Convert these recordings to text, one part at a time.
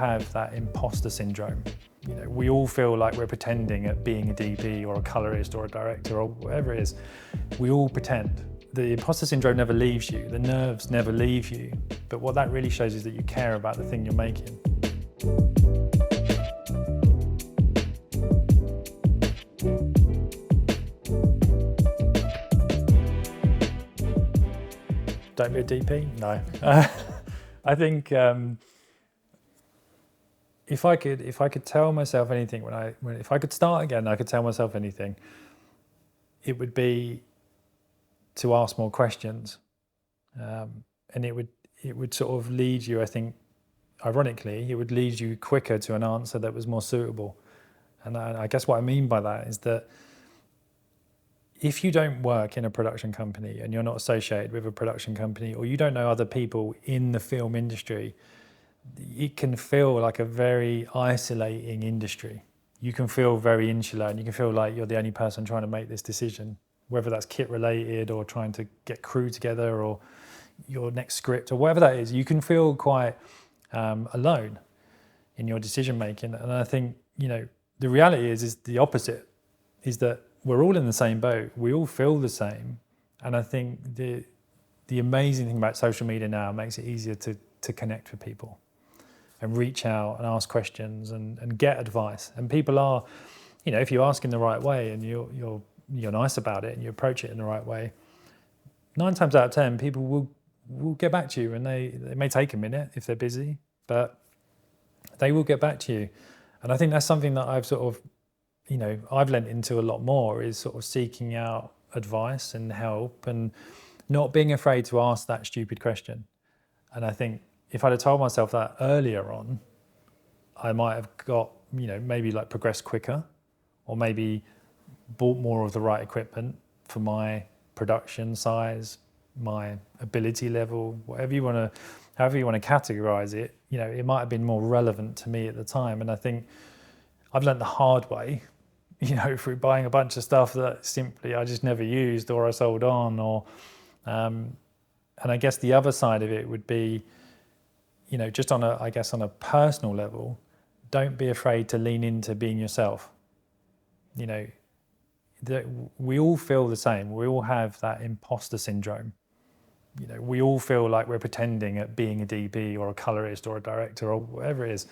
have that imposter syndrome. We all feel like we're pretending at being a DP or a colorist or a director or whatever it is. We all pretend. The imposter syndrome never leaves you, the nerves never leave you, but what that really shows is that you care about the thing you're making. Don't be a DP? No. I think if I could tell myself anything if I could start again, I could tell myself anything, it would be to ask more questions, and it would sort of lead you. I think, ironically, it would lead you quicker to an answer that was more suitable. And I guess what I mean by that is that if you don't work in a production company and you're not associated with a production company, or you don't know other people in the film industry, it can feel like a very isolating industry. You can feel very insular, and you can feel like you're the only person trying to make this decision, whether that's kit related or trying to get crew together or your next script or whatever that is. You can feel quite alone in your decision making. And I think, the reality is the opposite, is that we're all in the same boat. We all feel the same. And I think the amazing thing about social media now makes it easier to connect with people and reach out and ask questions and get advice. And people are, if you ask in the right way and you're nice about it and you approach it in the right way, 9 times out of 10, people will get back to you, and they may take a minute if they're busy, but they will get back to you. And I think that's something that I've sort of, I've lent into a lot more, is sort of seeking out advice and help and not being afraid to ask that stupid question. And I think if I'd have told myself that earlier on, I might have got, maybe like progressed quicker, or maybe bought more of the right equipment for my production size, my ability level, however you want to categorize it. It might have been more relevant to me at the time. And I think I've learned the hard way, through buying a bunch of stuff that simply I just never used, or I sold on, and I guess the other side of it would be, just on a personal level, don't be afraid to lean into being yourself. We all feel the same. We all have that imposter syndrome. We all feel like we're pretending at being a DP or a colorist or a director or whatever it is.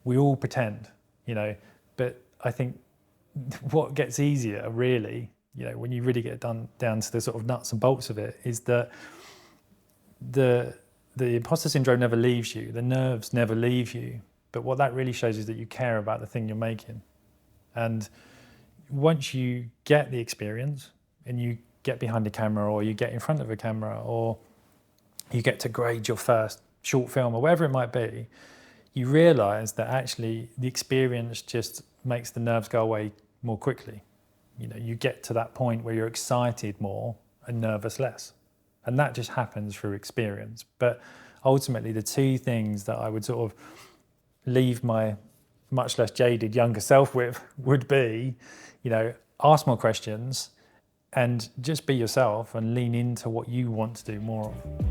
We all pretend, but I think what gets easier really, when you really get down to the sort of nuts and bolts of it, is that the imposter syndrome never leaves you, the nerves never leave you, but what that really shows is that you care about the thing you're making. And once you get the experience and you get behind a camera, or you get in front of a camera, or you get to grade your first short film or whatever it might be, you realize that actually the experience just makes the nerves go away more quickly. You get to that point where you're excited more and nervous less. And that just happens through experience. But ultimately, the two things that I would sort of leave my much less jaded younger self with would be, ask more questions and just be yourself and lean into what you want to do more of.